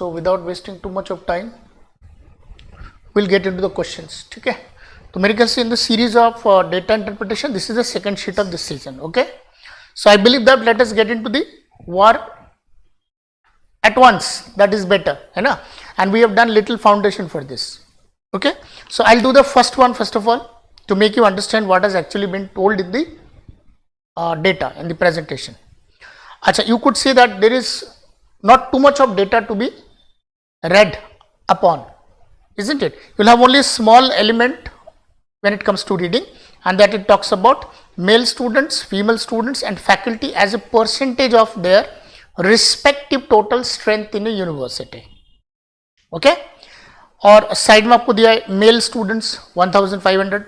So without wasting too much of time, we'll get into the questions. ठीक है, तो मेरे ख्याल से in the series of data interpretation, this is the second sheet of this season. Okay, so I believe that let us get into the war at once. That is better, है ना? And we have done little foundation for this. Okay, so I'll do the first one first of all to make you understand what has actually been told in the data in the presentation. Acha, you could see that there is not too much of data to be read upon, isn't it? You'll have only a small element when it comes to reading, and that it talks about male students, female students and faculty as a percentage of their respective total strength in a university. Okay, और side में आपको दिया है male students 1500,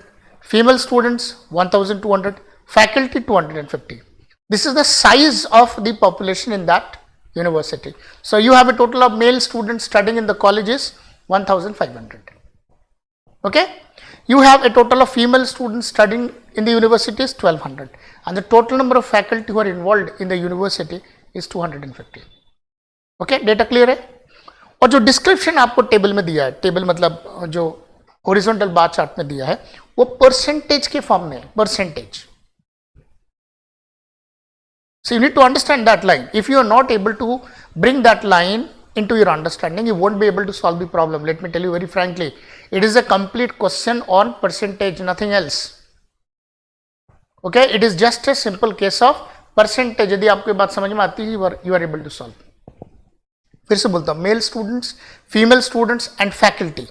female students 1200, faculty 250. This is the size of the population in that university. So you have a total of male students studying in the colleges 1500. Okay, you have a total of female students studying in the universities 1200, and the total number of faculty who are involved in the university is 250. Okay, data clear है? और जो description आपको table में दिया है, table मतलब जो horizontal bar chart में दिया है, वो परसेंटेज के फॉर्म में है, percentage. So you need to understand that line. If you are not able to bring that line into your understanding, you won't be able to solve the problem. Let me tell you very frankly, it is a complete question on percentage, nothing else. Okay, it is just a simple case of percentage. यदि आपको ये बात समझ में आती है, you are able to solve. फिर से बोलता हूँ, male students, female students and faculty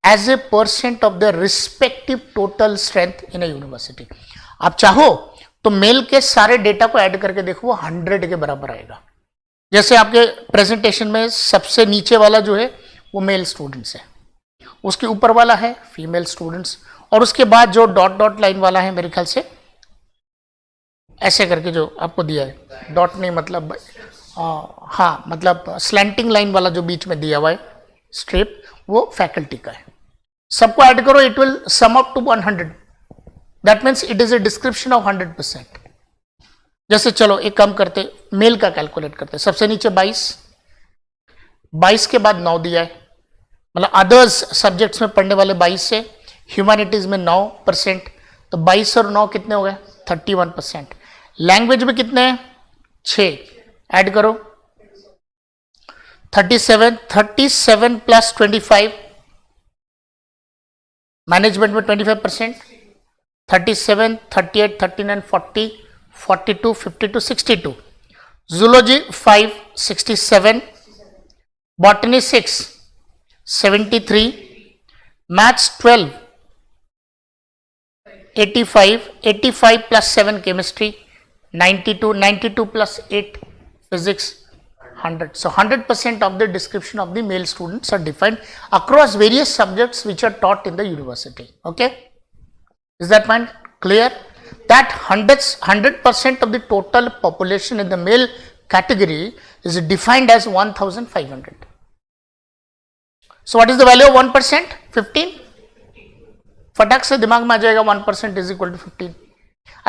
as a percent of the respective total strength in a university. आप चाहो तो मेल के सारे डेटा को ऐड करके देखो, वो 100 के बराबर आएगा. जैसे आपके प्रेजेंटेशन में सबसे नीचे वाला जो है वो मेल स्टूडेंट्स है, उसके ऊपर वाला है फीमेल स्टूडेंट्स, और उसके बाद जो डॉट डॉट लाइन वाला है मेरे ख्याल से ऐसे करके जो आपको दिया है, डॉट नहीं मतलब हाँ मतलब स्लैंटिंग लाइन वाला जो बीच में दिया हुआ है स्ट्रिप, वो फैकल्टी का है. सबको ऐड करो, it will sum up to 100. That means it is a description of 100%. जैसे चलो एक काम करते, मेल का कैलकुलेट करते. सबसे नीचे 22 के बाद 9 दिया है, मतलब अदर्स सब्जेक्ट्स में पढ़ने वाले 22 से, ह्यूमैनिटीज में 9%, तो 22 और 9 कितने हो गए? 31%. लैंग्वेज में कितने हैं? 6. ऐड करो 37 प्लस 25, मैनेजमेंट में 25%, 37, 38, 39, 40, 42, 52, 62, zoology 5, 67, botany 6, 73, maths 12, 85 plus 7 chemistry, 92 plus 8 physics, 100. So 100% of the description of the male students are defined across various subjects which are taught in the university. Okay, is that point clear? That 100% of the total population in the male category is defined as 1500. So what is the value of 1%? 15. फटाक से दिमाग में आ जाएगा 1% is equal to 15.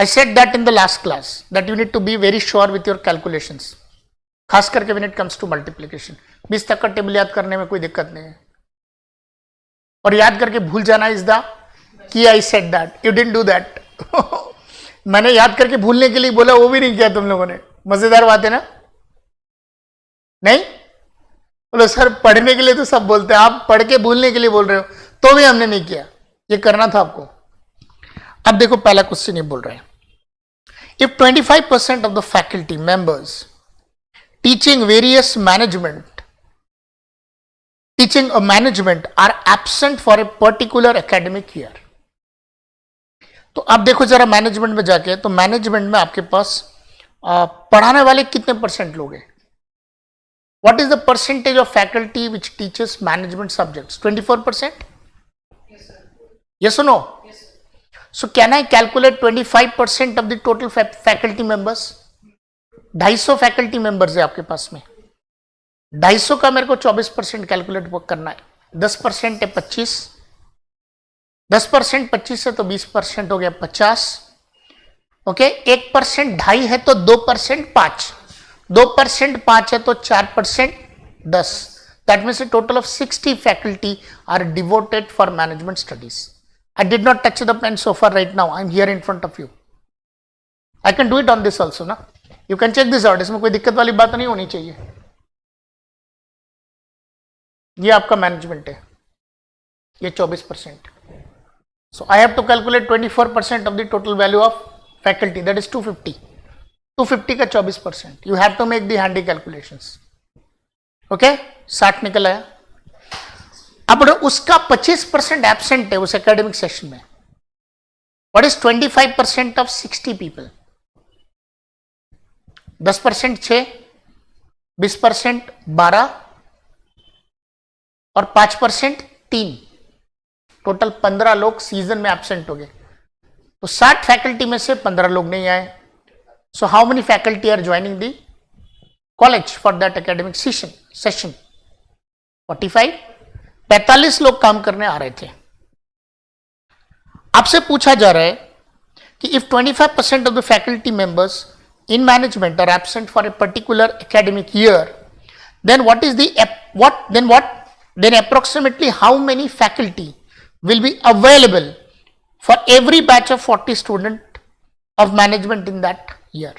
I said that in the last class that you need to be very sure with your calculations. खास करके when it comes to multiplication. 20 तक का table याद करने में कोई दिक्कत नहीं है, और याद करके भूल जाना is the key. I said that, you didn't do that. मैंने याद करके भूलने के लिए बोला, वो भी नहीं किया तुम लोगों ने. मजेदार बात है ना? नहीं बोलो सर, पढ़ने के लिए तो सब बोलते हैं, आप पढ़ के भूलने के लिए बोल रहे हो, तो भी हमने नहीं किया. ये करना था आपको. अब देखो पहला क्वेश्चन ये बोल रहे हैं, if 25% of the faculty members teaching a management are absent for a particular academic year. तो अब देखो जरा मैनेजमेंट में जाके, तो मैनेजमेंट में आपके पास पढ़ाने वाले कितने परसेंट लोग हैं? What is the percentage of faculty which teaches management subjects? 24%? Yes, sir. Yes or no? Yes, sir. So can I calculate 25% of the total faculty members? 250 faculty members है आपके पास में. 250 का मेरे को 24% कैलकुलेट करना है. 10% है 25, 10% 25 है तो 20% हो गया 50. ओके, 1% 2.5 है तो 2% 5, 2% 5 है तो 4% 10. That means a total of 60 faculty are devoted for management studies. I did not touch the pen so far right now. I am here in front of you. I can do it on this also ना. You can check this out. इसमें कोई दिक्कत वाली बात नहीं होनी चाहिए. ये आपका मैनेजमेंट है, ये 24%. So I have to calculate 24% of the total value of faculty, that is 250. 250 का 24%. You have to make the handy calculations. Okay? 60 निकल आया. अब उसका 25% एब्सेंट है उस एकेडमिक सेशन में. What is 25% of 60 people? 10% 6, 20% 12 और 5% 3. टोटल 15 लोग सीजन में एब्सेंट हो गए. तो 60 फैकल्टी में से 15 लोग नहीं आए. So how many faculty are joining the college for that academic session? 45. 45 लोग काम करने आ रहे थे. आपसे पूछा जा रहा है कि if 25% of the faculty members in management are absent for a particular academic year, then what is the then approximately how many faculty will be available for every batch of 40 student of management in that year?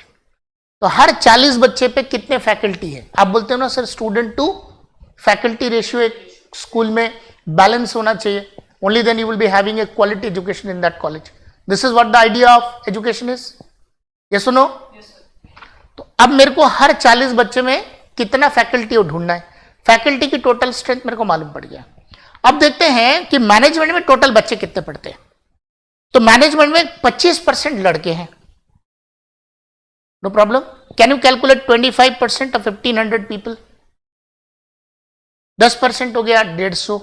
तो हर 40 बच्चे पे कितने faculty है? आप बोलते हो ना sir student to faculty ratio एक स्कूल में बैलेंस होना चाहिए. Only then you will be having a quality education in that college. This is what the idea of education is. Yes और नो? तो अब मेरे को हर 40 बच्चे में कितना फैकल्टी ढूंढना है. फैकल्टी की टोटल स्ट्रेंथ मेरे को मालूम पड़ गया. अब देखते हैं कि मैनेजमेंट में टोटल बच्चे कितने पढ़ते हैं. तो मैनेजमेंट में 25% लड़के हैं. No problem. Can you calculate 25% of 1500 people? 10% हो गया 150,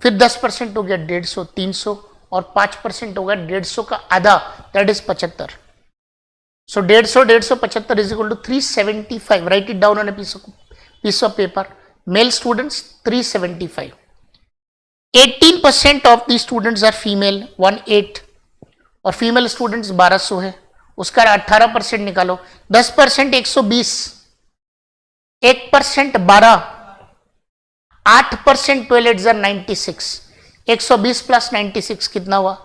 फिर 10% हो गया 150, 300 और 5% हो गया 150 का आधा, that is 75. So 150 75 is equal to 375. Write it down on a piece of paper. Male students 375. 18% of the students are female, 18, और फीमेल स्टूडेंट्स 1200 है. उसका 18% निकालो. 10% 120, 1% 12, 8% 12 are 96. 120 प्लस 96 कितना हुआ?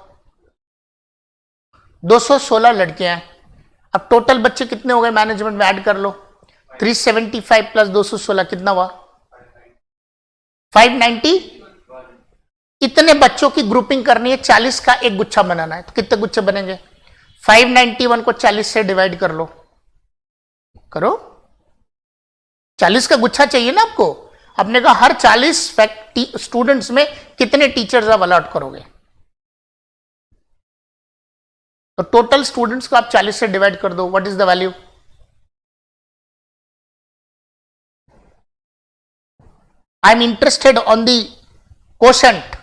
216 लड़कियां हैं. अब टोटल बच्चे कितने हो गए मैनेजमेंट में? ऐड कर लो. 375 प्लस 216 कितना हुआ? 590. इतने बच्चों की ग्रुपिंग करनी है. 40 का एक गुच्छा बनाना है. तो कितने गुच्छे बनेंगे? 591 को 40 से डिवाइड कर लो. करो. 40 का गुच्छा चाहिए ना आपको. आपने कहा हर 40 स्टूडेंट्स में कितने टीचर्स आप अलॉट करोगे. तो टोटल स्टूडेंट्स को आप 40 से डिवाइड कर दो. What is the value? I am interested on the quotient.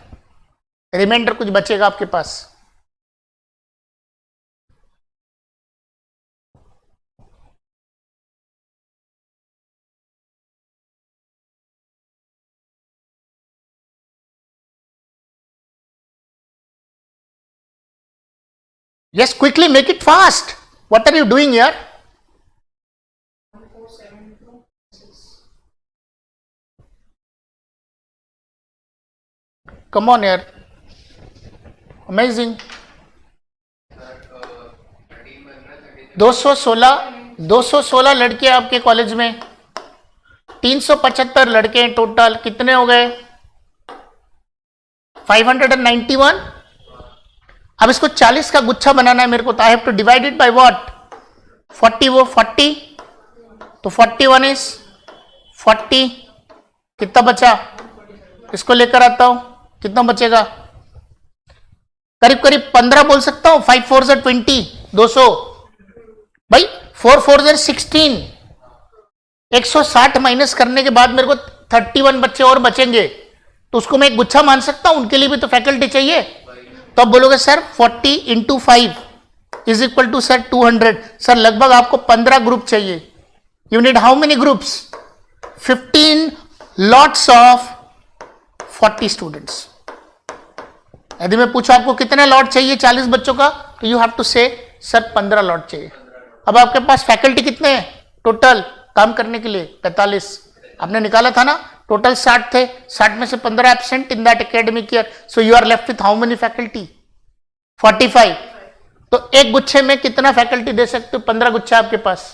Remainder कुछ बचेगा आपके पास. Yes, quickly make it fast. What are you doing here? Come on here. Amazing. 216 लड़के आपके कॉलेज में. 375 लड़के हैं टोटल. कितने हो गए? 591. अब इसको 40 का गुच्छा बनाना है मेरे को. तो I have to divide it by what? 40. वो 40. तो 41 इज 40. कितना बचा? इसको लेकर आता हूं. कितना बचेगा? करीब करीब 15 बोल सकता हूं. 5 4 20. 200 भाई. 4 4 16. 160 माइनस करने के बाद मेरे को 31 बच्चे और बचेंगे. तो उसको मैं एक गुच्छा मान सकता हूं. उनके लिए भी तो फैकल्टी चाहिए. तो आप बोलोगे sir 40 into 5 is equal to sir 200. Sir लगभग आपको 15 ग्रुप चाहिए. You need how many groups? 15 lots of 40 students. यदि मैं पूछूं आपको कितने लॉट चाहिए 40 बच्चों का, तो यू हैव टू से सर 15 लॉट चाहिए. अब आपके पास फैकल्टी कितने हैं टोटल काम करने के लिए? 45. आपने निकाला था ना टोटल 60 थे, 60 में से 15 absent in that academic year, so you are left with how many faculty? 45। तो एक गुच्छे में कितना फैकल्टी दे सकते हो? 15 गुच्छा आपके पास,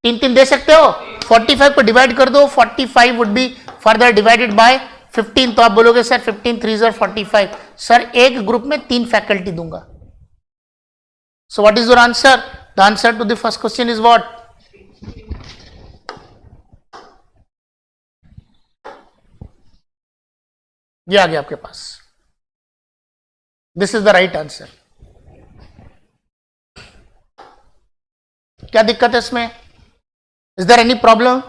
3 दे सकते हो। 45 को डिवाइड कर दो, 45 would be further divided by 15, तो आप बोलोगे सर 15 3 45, सर एक ग्रुप में 3 फैकल्टी दूंगा। So what is your answer? The answer to the first question is what? ये आ गया आपके पास, this is the right answer. क्या दिक्कत है इसमें? Is there any problem?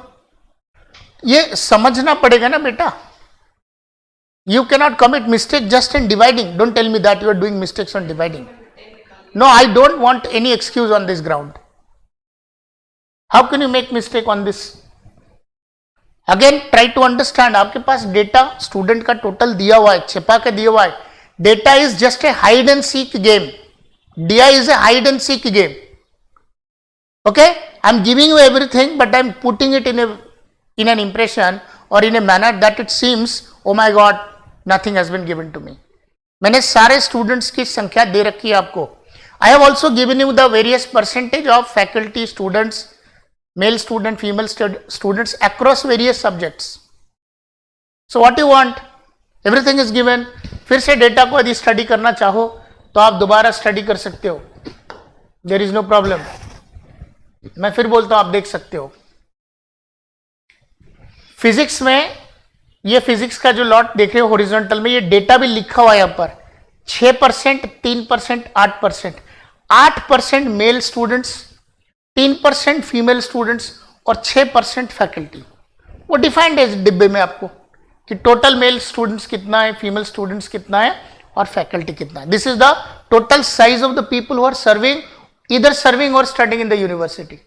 ये समझना पड़ेगा ना बेटा। You cannot commit mistake just in dividing. Don't tell me that you are doing mistakes on dividing. No, I don't want any excuse on this ground. How can you make mistake on this? Again, try to understand. आपके पास data student का total दिया हुआ है, छिपा के दिया हुआ है. Data is just a hide and seek game. DI is a hide and seek game. Okay? I'm giving you everything, but I'm putting it in an impression or in a manner that it seems, oh my God, nothing has been given to me. मैंने सारे students की संख्या दे रखी है आपको. I have also given you the various percentage of faculty, students, male student, female students across various subjects. So what you want? Everything is given. फिर से data को यदि स्टडी करना चाहो तो आप दोबारा स्टडी कर सकते हो. There is no problem. मैं फिर बोलता हूं, आप देख सकते हो. फिजिक्स में ये फिजिक्स का जो लॉट देख रहे हो हॉरिजॉन्टल में, ये डेटा भी लिखा हुआ है यहाँ पर. 6%, 3%, 8%. 8% मेल स्टूडेंट्स, 3% फीमेल स्टूडेंट्स और 6% फैकल्टी. वो डिफाइंड है डिब्बे में आपको कि टोटल मेल स्टूडेंट्स कितना है, फीमेल स्टूडेंट्स कितना है और फैकल्टी कितना है. This is the total size of the people who are serving, either serving or studying in the university.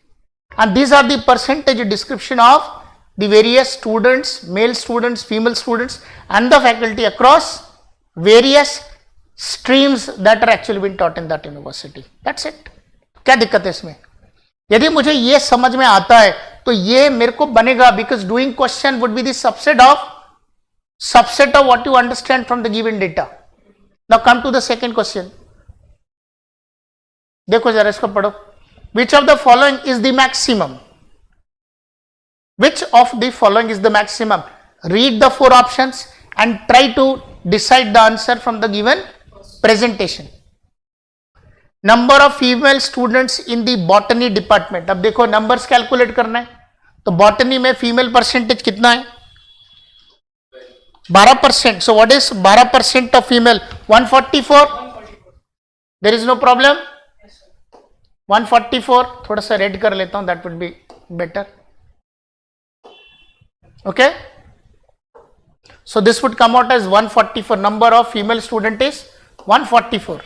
And these are the percentage description of the various students, male students, female students and the faculty across various streams that are actually being taught in that university. That's it. क्या दिक्कत है इसमें? यदि मुझे ये समझ में आता है तो ये मेरे को बनेगा, because doing question would be the subset of what you understand from the given data. Now come to the second question. देखो जरा इसको पढ़ो. Which of the following is the maximum? Which of the following is the maximum? Read the 4 options and try to decide the answer from the given presentation. Number of female students in the botany department. अब देखो numbers calculate करना है तो botany में female percentage कितना है? 12%. So what is 12% of female? 144. There is no problem. 144. थोड़ा सा रेड कर लेता हूं, that would be better. Okay, so this would come out as 144. Number of female student is 144.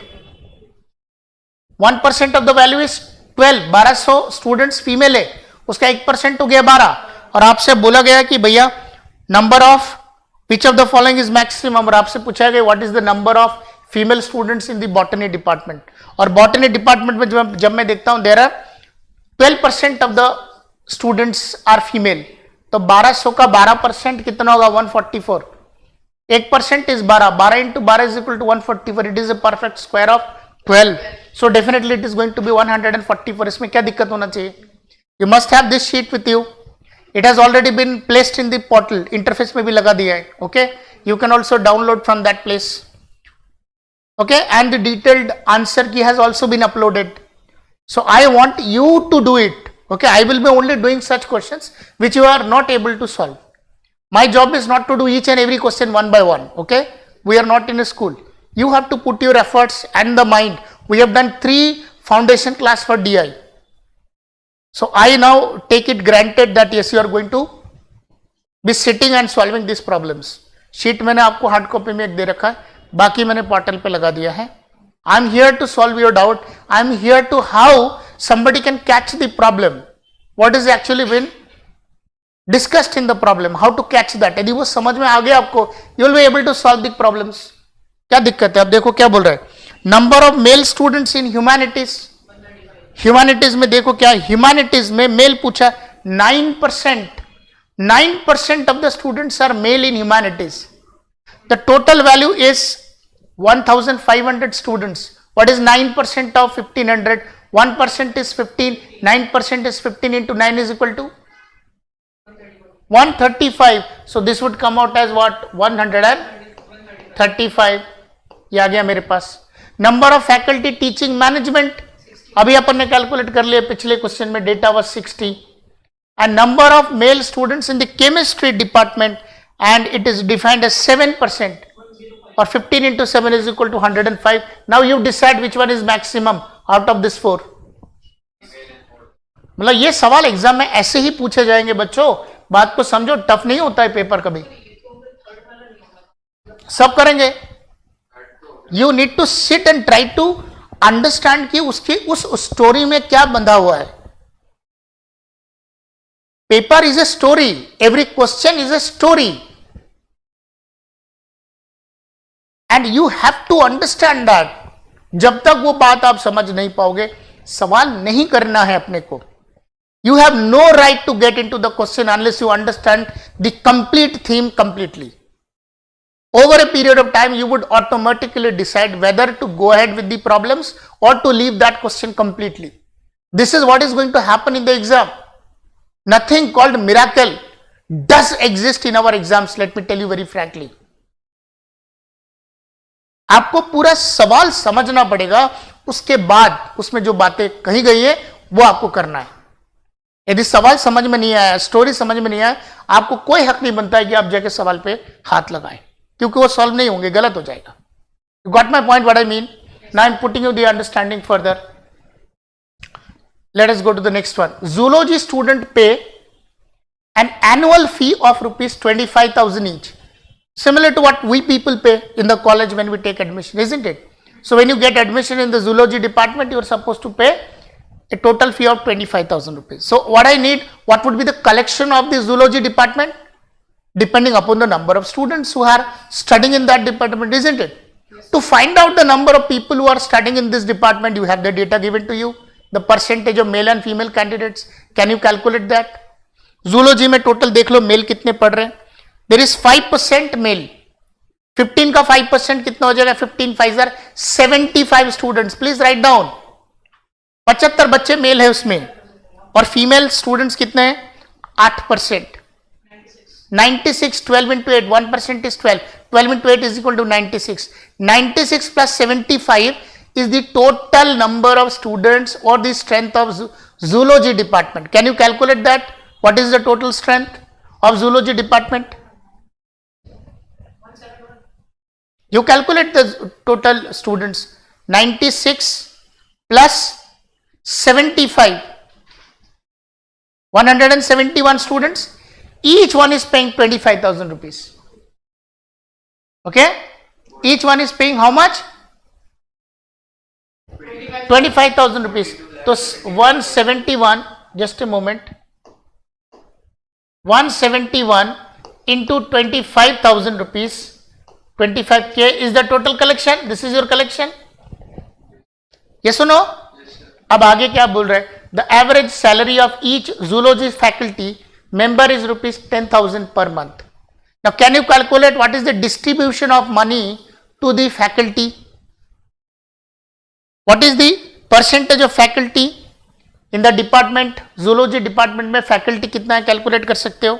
1% of the value is 12. 1200 students female है, उसका 1% हो गया 12. और आपसे बोला गया कि भैया number of which of the following is maximum, और आपसे पूछा गया what is the number of female students in the botany department. और बॉटनी डिपार्टमेंट में जब मैं देखता हूं there are 12% of the students are female, तो 1200 का 12% कितना होगा? 144. 1% is 12. 12 into 12 is equal to 144. It is a perfect square of 12. So definitely it is going to be 144. इसमें क्या दिक्कत होना चाहिए? You must have this sheet with you. It has already been placed in the portal. Interface में भी लगा दिया है. Okay, you can also download from that place. Okay, and the detailed answer key has also been uploaded. So I want you to do it. Okay, I will be only doing such questions which you are not able to solve. My job is not to do each and every question one by one. Okay, we are not in a school. You have to put your efforts and the mind. We have done 3 foundation class for DI. So I now take it granted that yes, you are going to be sitting and solving these problems. Sheet मैंने आपको hard copy में एक दे रखा है, बाकी मैंने portal पे लगा दिया है. I am here to solve your doubt. I am here to how somebody can catch the problem. What is actually been discussed in the problem? How to catch that? यदि वो समझ में आ गया आपको, you will be able to solve the problems. क्या दिक्कत है? अब देखो क्या बोल रहा है. Number of male students in humanities. Humanities में देखो क्या, humanities में मेल पूछा 9%. 9% of the students are male in humanities. The total value is 1500 students. What is 9% of 1500? 1% is 15, 9% is 15 into 9 is equal to 135. So this would come out as what? 135. ये आ गया मेरे पास. Number of faculty teaching management, अभी अपन ने calculate कर लिया पिछले question में, data was 60. And number of male students in the chemistry department, and it is defined as 7%, or 15 into 7 is equal to 105. Now you decide which one is maximum out of this 4. मतलब ये सवाल exam में ऐसे ही पूछे जाएंगे बच्चों, बात को समझो, टफ नहीं होता है पेपर कभी, सब करेंगे. You need to sit and try to understand कि उसकी उस स्टोरी में क्या बंधा हुआ है. Paper is a story, every question is a story, and you have to understand that. जब तक वो बात आप समझ नहीं पाओगे, सवाल नहीं करना है अपने को. You have no right to get into the question unless you understand the complete theme completely. Over a period of time, you would automatically decide whether to go ahead with the problems or to leave that question completely. This is what is going to happen in the exam. Nothing called miracle does exist in our exams, let me tell you very frankly. आपको पूरा सवाल समझना पड़ेगा, उसके बाद उसमें जो बातें कही गई है वो आपको करना है. यदि सवाल समझ में नहीं आया, स्टोरी समझ में नहीं आया, आपको कोई हक नहीं बनता है कि आप जाके सवाल पे हाथ लगाएं, क्योंकि वो सॉल्व नहीं होंगे, गलत हो जाएगा. You got my point what I mean? Now I am putting you the understanding further. Let us go to the next one. Zoology student pay an annual fee of ₹25,000 each, similar to what we people pay in the college when we take admission, isn't it? So when you get admission in the zoology department, you are supposed to pay a total fee of ₹25,000. So what I need, what would be the collection of the zoology department? Depending upon the number of students who are studying in that department, isn't it? Yes. To find out the number of people who are studying in this department, you have the data given to you, the percentage of male and female candidates. Can you calculate that? Zoology में total देख लो mail कितने पढ़ रहे हैं. There is 5% male. 15 का 5% कितना हो जाएगा? 15 5 75 students. Please write down. 75 बच्चे मेल है उसमें, और फीमेल स्टूडेंट्स कितने हैं? 8%. 96, 12 into 8, 1% is 12. 12 into 8 is equal to 96. 96 plus 75 is the total number of students or the strength of zoology department. Can you calculate that? What is the total strength of zoology department? You calculate the total students. 96 plus 75, 171 students, each one is paying ₹25,000. Okay, each one is paying how much? ₹25,000. So 171, just a moment, 171 into ₹25,000, 25K is the total collection. This is your collection. Yes or no? अब आगे क्या बोल रहे हैं? The average salary of each zoology faculty member is ₹10,000 per month. Now can you calculate what is the distribution of money to the faculty? What is the percentage of faculty in the department? zoology department में faculty कितना है, calculate कर सकते हो?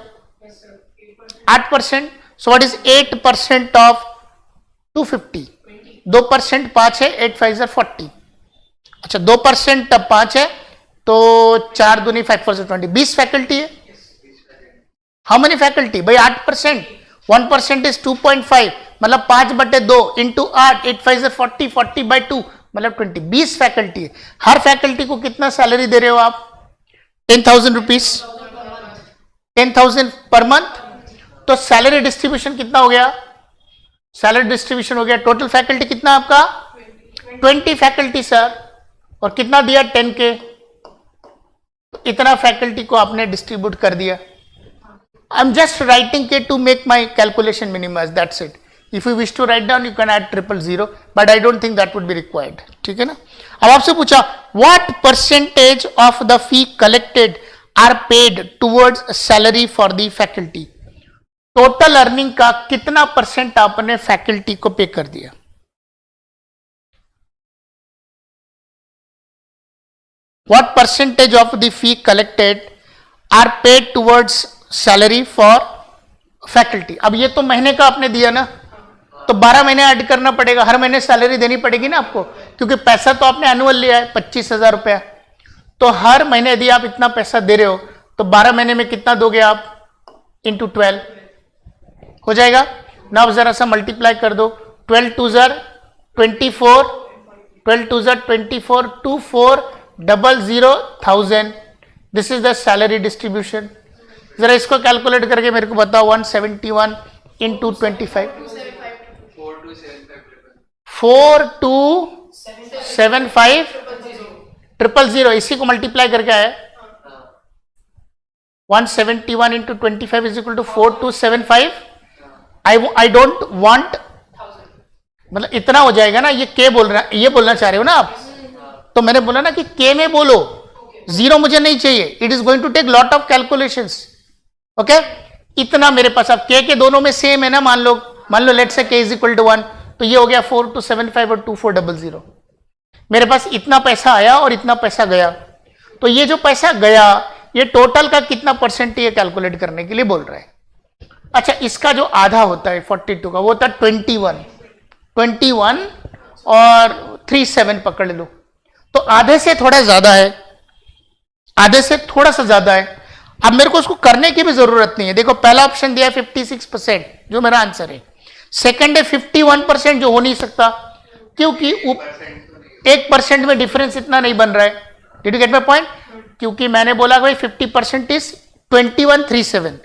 8%. So what is 8% of 250? 2% 5 है, 8 5 40. अच्छा 2% 5 है तो 4 दूनी 5 4 20, 20 फैकल्टी है. हाउ मेनी फैकल्टी भाई? 8%. 1% इज 2.5, मतलब 5/2 इंटू 8, 8 5 40, 40/2 मतलब 20, 20 फैकल्टी है. हर फैकल्टी को कितना सैलरी दे रहे हो आप? ₹10,000. 10,000 पर मंथ. तो सैलरी डिस्ट्रीब्यूशन कितना हो गया? सैलरी डिस्ट्रीब्यूशन हो गया, टोटल फैकल्टी कितना आपका? 20 फैकल्टी सर. और कितना दिया? 10K. इतना फैकल्टी को आपने डिस्ट्रीब्यूट कर दिया. I am just writing K to make my calculation minimize, that's it. If you wish to write down you can add 000, but I don't think that would be required. ठीक है ना. अब आपसे पूछा what percentage of the fee collected are paid towards salary for the faculty. Total earning का कितना percent आपने faculty को पे कर दिया? What percentage of the fee collected are paid towards salary for faculty? अब ये तो महीने का आपने दिया ना, तो 12 महीने ऐड करना पड़ेगा, हर महीने सैलरी देनी पड़ेगी ना आपको, क्योंकि पैसा तो आपने एनुअल लिया है 25,000 रुपया। तो हर महीने यदि आप इतना पैसा दे रहे हो तो 12 महीने में कितना दोगे आप? इंटू 12 हो जाएगा ना। अब जरा सा मल्टीप्लाई कर दो, 12 2 24, 12 2 24, 24,000 this is the salary distribution. जरा इसको कैलकुलेट करके मेरे को बताओ, 171 इंटू 25, 4275 000, इसी को मल्टीप्लाई करके आया। 171 into 25 is equal to 4275। I don't want, मतलब इतना हो जाएगा ना। ये के बोल रहा, ये बोलना चाह रहे हो ना आप, तो मैंने बोला ना कि के में बोलो, जीरो मुझे नहीं चाहिए। It is going to take lot of calculations. Okay, इतना मेरे पास, अब के दोनों में सेम है ना, मान लो लेट्स से के इज इक्वल टू 1, तो ये हो गया 4275 और 2400। मेरे पास इतना पैसा आया और इतना पैसा गया, तो ये जो पैसा गया ये टोटल का कितना परसेंट ये कैलकुलेट करने के लिए बोल रहा है। अच्छा, इसका जो आधा होता है 42 का, वो होता है 21 और 37 पकड़ लो, तो आधे से थोड़ा ज्यादा है, आधे से थोड़ा सा ज्यादा है। अब मेरे को उसको करने की भी जरूरत नहीं है। देखो, पहला ऑप्शन दिया है 56%, जो मेरा आंसर है। सेकंड है 51%, जो हो नहीं सकता, क्योंकि 1% में डिफरेंस इतना नहीं बन रहा है। Did you get my point? क्योंकि मैंने बोला भाई 50% इज 2137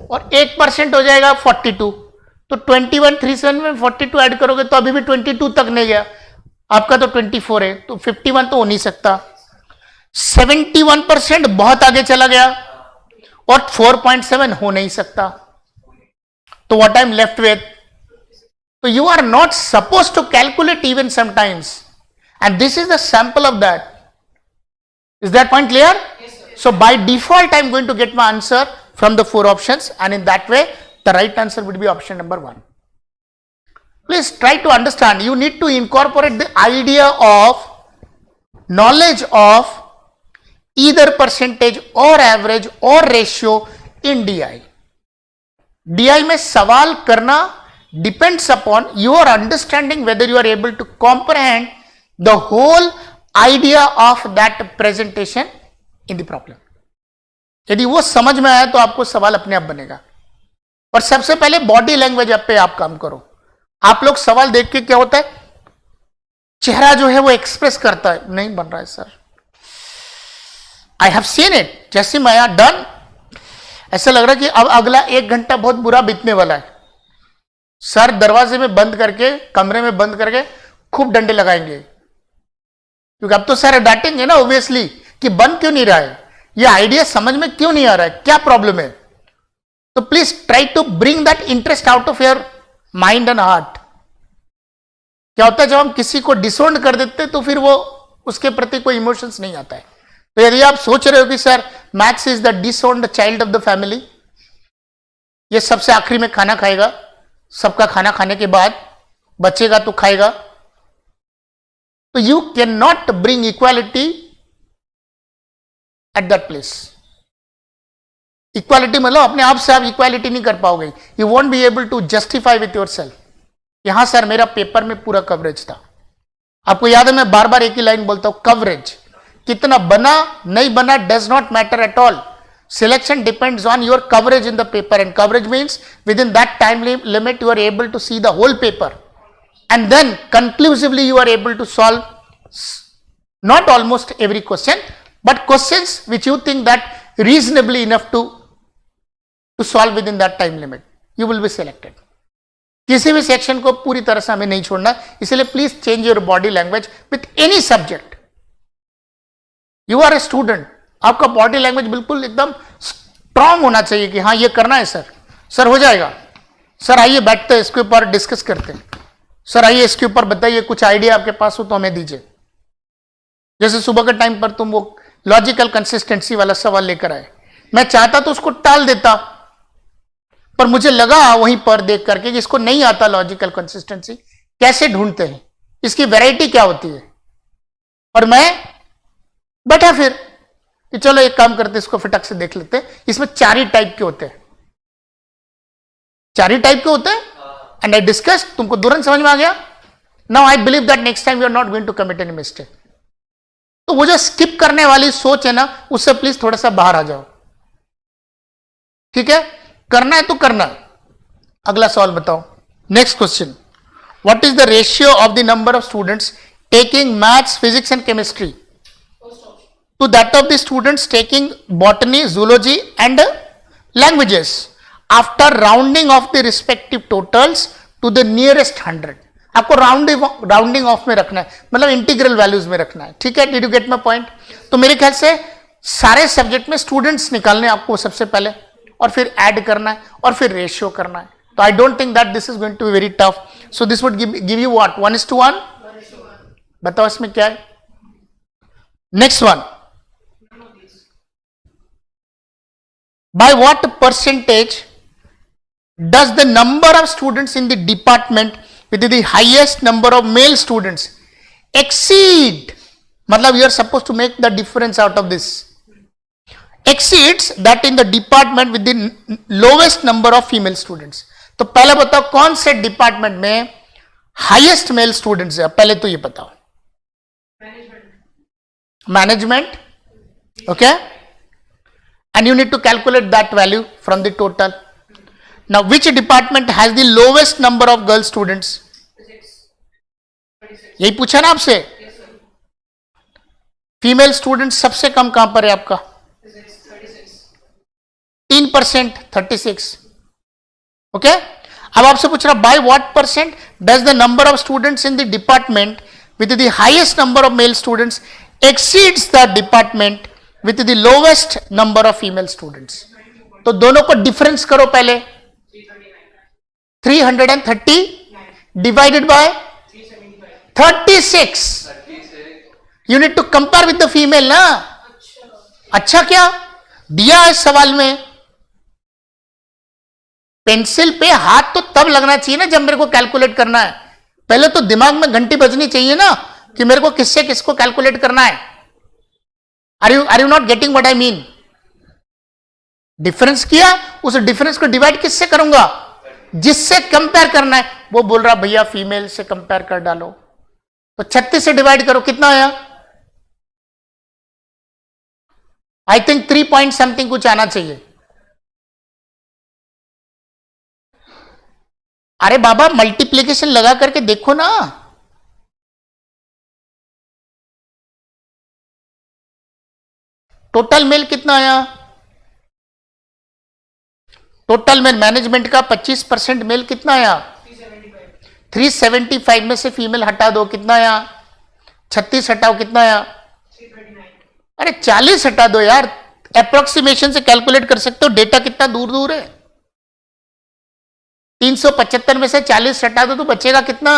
और 1% हो जाएगा 42, तो 2137 में 42 ऐड करोगे तो अभी भी 22 तक नहीं गया, आपका तो 24 है, तो 51 तो हो नहीं सकता। 71% बहुत आगे चला गया और 4.7 हो नहीं सकता, तो what I am left with? तो you are not suppose to calculate even sometimes, and this is the sample of that. Is that point clear? So by default, I am going to get my answer from the 4 options, and in that way, the right answer would be option number 1. Please try to understand. You need to incorporate the idea of knowledge of either percentage or average or ratio in DI. DI में सवाल करना depends upon your understanding whether you are able to comprehend the whole idea of that presentation in the problem. यदि वो समझ में आया तो आपको सवाल अपने आप बनेगा। और सबसे पहले बॉडी लैंग्वेज पे आप काम करो। आप लोग सवाल देख के क्या होता है, चेहरा जो है वो एक्सप्रेस करता है, नहीं बन रहा है sir, I have seen it, जैसे मैं डन, ऐसा लग रहा है कि अब अगला 1 घंटा बहुत बुरा बीतने वाला है। सर दरवाजे में बंद करके, कमरे में बंद करके खूब डंडे लगाएंगे, क्योंकि अब तो सर डांटेंगे ना ऑब्वियसली कि बंद क्यों नहीं रहा है, ये आइडिया समझ में क्यों नहीं आ रहा है, क्या प्रॉब्लम है। तो please try to bring that interest out of your mind and heart. क्या होता है जब हम किसी को डिसोन कर देते हैं तो फिर वो उसके प्रति कोई इमोशंस नहीं आता है। तो यदि आप सोच रहे हो कि sir max is the disowned child of the family, ये सबसे आखिरी में खाना खाएगा, सबका खाना खाने के बाद बचेगा तो खाएगा, तो you can not bring equality at that place. Equality मतलब अपने आप से आप इक्वालिटी नहीं कर पाओगे, you won't be able to justify with yourself. यहां सर मेरा पेपर में पूरा कवरेज था, आपको याद है मैं बार बार एक ही लाइन बोलता हूं, कवरेज कितना बना नहीं बना does not matter at all, selection depends on your coverage in the paper, and coverage means within that time limit you are able to see the whole paper, and then conclusively you are able to solve not almost every question but questions which you think that reasonably enough to solve within that time limit, you will be selected. किसी भी section को पूरी तरह से हमें नहीं छोड़ना, इसलिए please change your body language with any subject. You are a student, आपका बॉडी लैंग्वेज बिल्कुल एकदम स्ट्रांग होना चाहिए कि हाँ ये करना है सर, सर हो जाएगा, सर आइए बैठते हैं इसके ऊपर डिस्कस करते हैं, सर आइए इसके ऊपर बताइए, कुछ आइडिया आपके पास हो तो हमें दीजिए। जैसे सुबह के टाइम पर तुम वो लॉजिकल कंसिस्टेंसी वाला सवाल लेकर आए, मैं चाहता तो उसको टाल देता, पर मुझे लगा वहीं पर देख करके कि इसको नहीं आता लॉजिकल कंसिस्टेंसी कैसे ढूंढते हैं, इसकी वैरायटी क्या होती है, और मैं बैठा फिर कि चलो एक काम करते इसको फटक से देख लेते हैं। इसमें 4 ही टाइप के होते हैं, 4 ही टाइप के होते हैं, एंड आई डिस्कस, तुमको तुरंत समझ में आ गया। Now I believe that next time you are not going to commit any mistake. तो वो जो स्किप करने वाली सोच है ना, उससे प्लीज थोड़ा सा बाहर आ जाओ, ठीक है? करना है तो करना है। अगला सवाल बताओ, next question, what is the ratio of the number of students taking maths, physics and chemistry to that of the students taking botany, zoology and languages after rounding off the respective totals to the nearest 100? आपको rounding off में रखना है, मतलब integral values में रखना है, ठीक है? Did you get my point? तो मेरे ख्याल से सारे सब्जेक्ट में स्टूडेंट्स निकालने आपको सबसे पहले, और फिर ऐड करना है, और फिर रेशियो करना है। तो I don't think that this is going to be very tough. So this would give you what, 1:1। बताओ इसमें क्या है? Next one, by what percentage does the number of students in the department with the highest number of male students exceed, मतलब you are supposed to make the difference out of this, exceeds that in the department with the lowest number of female students? तो पहले बताओ कौन से department में highest mail students है, पहले तो ये बताओ। Management, okay, and you need to calculate that value from the total. Now which department has the lowest number of girl students? यही पूछा ना आपसे। फीमेल स्टूडेंट सबसे कम कहां पर है आपका? 3%, 36। ओके, अब आपसे पूछ रहा by what percent does the number of students in the department with the highest number of male students exceeds the department with the lowest number of female students? तो दोनों को डिफरेंस करो पहले। 330 divided by 36। You need to compare with the female ना। अच्छा, क्या दिया है सवाल में? पेंसिल पे हाथ तो तब लगना चाहिए ना जब मेरे को कैलकुलेट करना है। पहले तो दिमाग में घंटी बजनी चाहिए ना कि मेरे को किससे किसको कैलकुलेट करना है। Are you not getting what I mean? Difference किया, उस डिफरेंस को डिवाइड किससे करूंगा? जिससे कंपेयर करना है। वो बोल रहा भैया फीमेल से कंपेयर कर डालो, तो 36 से डिवाइड करो, कितना आया? आई थिंक 3 पॉइंट समथिंग कुछ आना चाहिए। अरे बाबा मल्टीप्लीकेशन लगा करके देखो ना। टोटल मेल कितना आया? टोटल मेल मैनेजमेंट का 25% मेल कितना आया? 375 में से फीमेल हटा दो, कितना आया? 36 हटाओ, कितना आया? अरे 40 हटा दो यार, अप्रोक्सीमेशन से कैलकुलेट कर सकते हो, डेटा कितना दूर दूर है। 375 में से 40 हटा दो तो बचेगा कितना?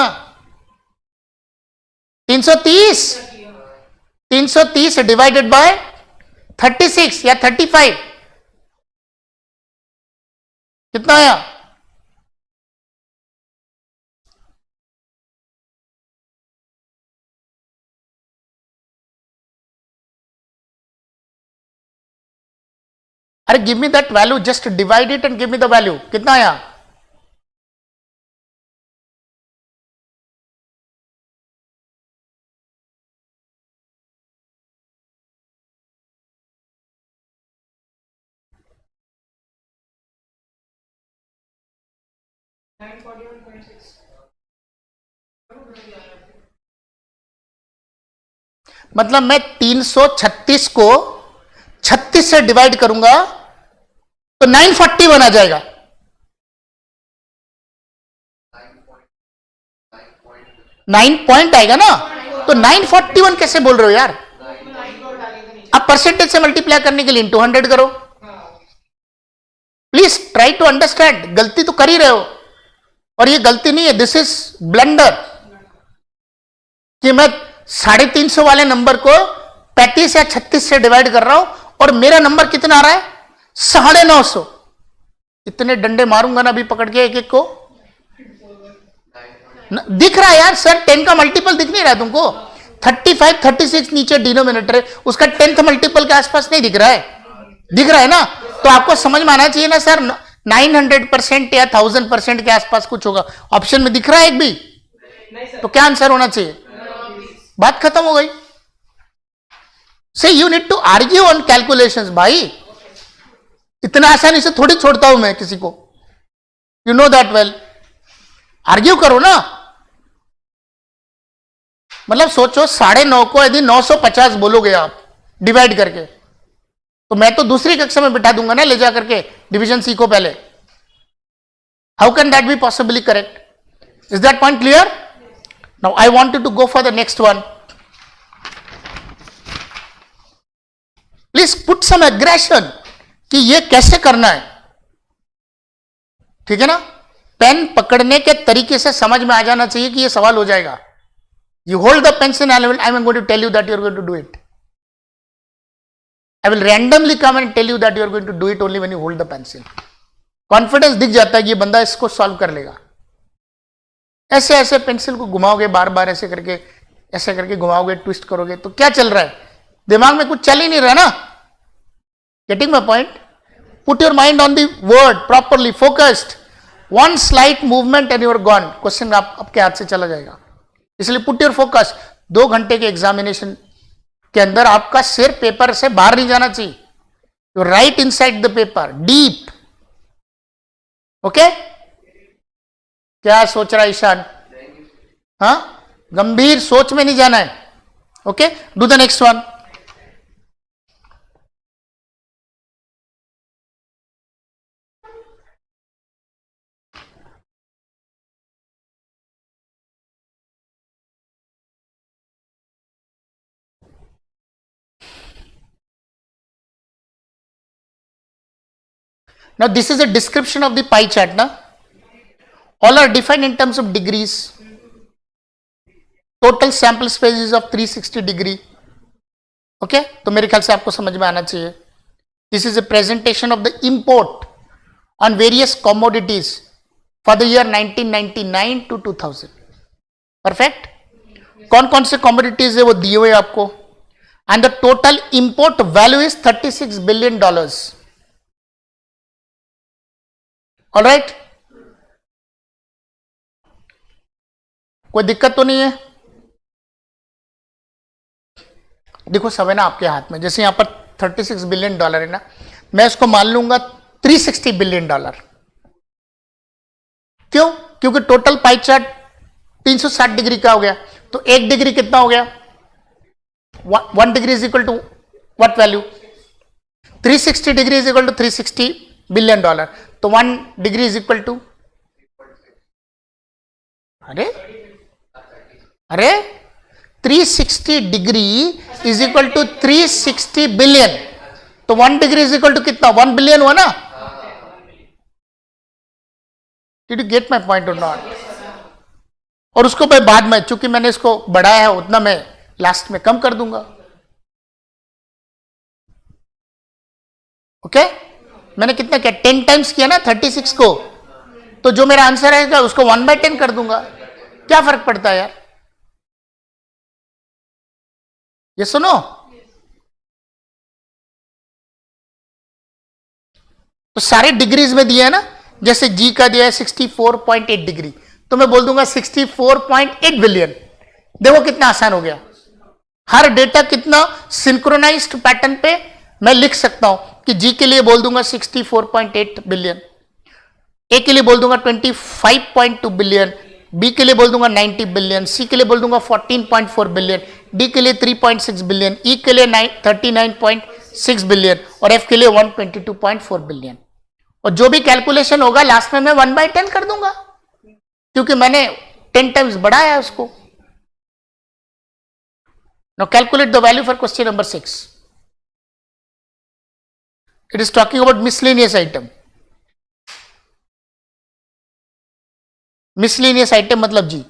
330। 330 डिवाइडेड बाय 36 या 35, कितना आया? अरे give me that value, just divide it and give me the value, कितना आया? मतलब मैं 336 को 36 से डिवाइड करूंगा तो 941 आ जाएगा। 9 पॉइंट आएगा ना, तो 941 कैसे बोल रहे हो यार? अब परसेंटेज से मल्टीप्लाई करने के लिए इंटू 100 करो। प्लीज ट्राई टू अंडरस्टैंड, गलती तो कर ही रहे हो, और ये गलती नहीं है, दिस इज ब्लंडर, कि मैं 350 वाले नंबर को 35 या 36 से डिवाइड कर रहा हूं और मेरा नंबर कितना आ रहा है? 950, इतने डंडे मारूंगा ना अभी पकड़ के एक एक को। दिख रहा है यार सर, 10 का मल्टीपल दिख नहीं रहा तुमको? 35 36 नीचे डिनोमिनेटर है, उसका 10th मल्टीपल के आसपास नहीं दिख रहा है? दिख रहा है ना? तो आपको समझ में आना चाहिए ना सर, 900% या 1000% के आसपास कुछ होगा। ऑप्शन में दिख रहा है एक भी? तो क्या आंसर होना चाहिए? बात खत्म हो गई। So you need to argue on calculations भाई, इतना आसानी से थोड़ी छोड़ता हूं मैं किसी को, you know that well. Argue करो ना। मतलब सोचो 9.5 को यदि 950 बोलोगे आप डिवाइड करके, तो मैं तो दूसरी कक्षा में बिठा दूंगा ना ले जा करके, डिवीजन सीखो पहले। How can that be possibly correct? Is that point clear? Now I wanted to go for the next one. Please put some aggression कि ये कैसे करना है, ठीक है ना? पेन पकड़ने के तरीके से समझ में आ जाना चाहिए कि ये सवाल हो जाएगा। You hold the pencil and I am going to tell you that you are going to do it. I will randomly come and tell you that you are going to do it only when you hold the pencil. Confidence दिख जाता है कि ये बंदा इसको solve कर लेगा। ऐसे ऐसे पेंसिल को घुमाओगे बार बार, ऐसे करके घुमाओगे, ट्विस्ट करोगे, तो क्या चल रहा है? दिमाग में कुछ चल ही नहीं रहा ना। Getting my point? Put your mind on the word properly, focused. One slight movement and you are gone. Question आपके हाथ से चला जाएगा। इसलिए पुट योर फोकस। 2 घंटे के एग्जामिनेशन के अंदर आपका सिर पेपर से बाहर नहीं जाना चाहिए। You right inside the paper deep. Okay, क्या सोच रहा है ईशान? हाँ, गंभीर सोच में नहीं जाना है। Okay, do the next one. Now this is a description of the pie chart na. All are defined in terms of degrees. Total sample space is of 360 degree. Okay, तो मेरे ख्याल से आपको समझ में आना चाहिए। This is a presentation of the import on various commodities for the year 1999 to 2000. Perfect? कौन कौन से commodities है वो दिए हुए आपको, and the total import value is $36 billion. All right, कोई दिक्कत तो नहीं है? देखो सब है ना आपके हाथ में। जैसे यहां पर $36 बिलियन है ना, मैं इसको मान लूंगा $360 बिलियन। क्यों? क्योंकि टोटल पाई चार्ट 360 डिग्री का हो गया, तो 1 डिग्री कितना हो गया? 1 degree is equal to what value? 360 degree is equal to $360 billion. तो 1 डिग्री इज इक्वल टू, अरे 360 degree is equal to 360 billion. तो 1 डिग्री इज इक्वल टू कितना? 1 बिलियन हुआ ना? Did you get my point और नॉट? और उसको मैं बाद में, चूंकि मैंने इसको बढ़ाया है उतना मैं लास्ट में कम कर दूंगा। ओके, मैंने कितना किया? 10 टाइम्स किया ना 36 को, तो जो मेरा आंसर आएगा उसको 1/10 कर दूंगा। क्या फर्क पड़ता है यार? ये सुनो, तो सारे डिग्रीज में दिया है ना। जैसे जी का दिया है 64.8 डिग्री, तो मैं बोल दूंगा 64.8 बिलियन। देखो कितना आसान हो गया। हर डेटा कितना सिंक्रोनाइज्ड पैटर्न पे मैं लिख सकता हूं कि जी के लिए बोल दूंगा 64.8 बिलियन, ए के लिए बोल दूंगा 25.2 बिलियन, बी के लिए बोल दूंगा 90 बिलियन, सी के लिए बोल दूंगा 14.4 बिलियन, डी के लिए 3.6 बिलियन, ई के लिए 39.6 बिलियन और एफ के लिए 122.4 बिलियन। और जो भी कैलकुलेशन होगा लास्ट में मैं 1/10 कर दूंगा, क्योंकि मैंने 10 टाइम्स बढ़ाया उसको। Now calculate the value for question number 6. It is talking about miscellaneous item. Miscellaneous item मतलब जी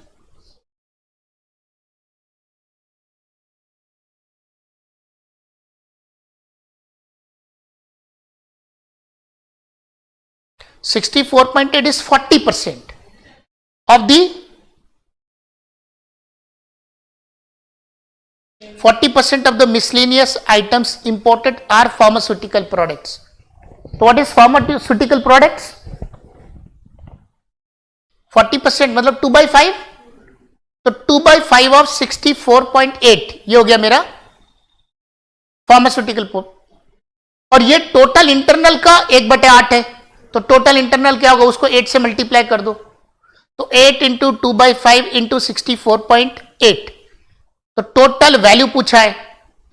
64.8 is 40% of the 40% of the miscellaneous items imported are pharmaceutical products. So what is pharmaceutical products? 40% मतलब 2 by 5, तो 2 by 5 of 64.8 ये हो गया मेरा pharmaceutical और ये total internal का 1/8 है, तो टोटल इंटरनल क्या होगा, उसको 8 से मल्टीप्लाई कर दो, तो 8 इंटू 2 by 5 इंटू 64.8, तो टोटल वैल्यू पूछा है,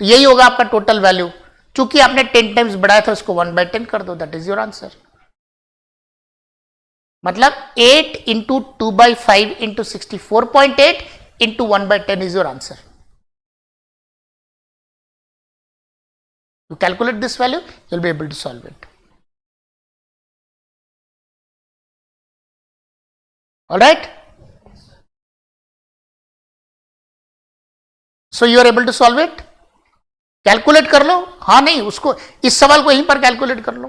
तो यही होगा आपका टोटल वैल्यू। चूंकि आपने 10 टाइम्स बढ़ाया था, उसको 1/10 कर दो, दैट इज योर आंसर। मतलब 8 into 2 by 5 into 64.8 into 1/10 is your answer. You calculate this value, you'll be able to solve it. All right? So you are able to solve it? Calculate कर लो, हाँ नहीं, उसको इस सवाल को यहीं पर कैलकुलेट कर लो।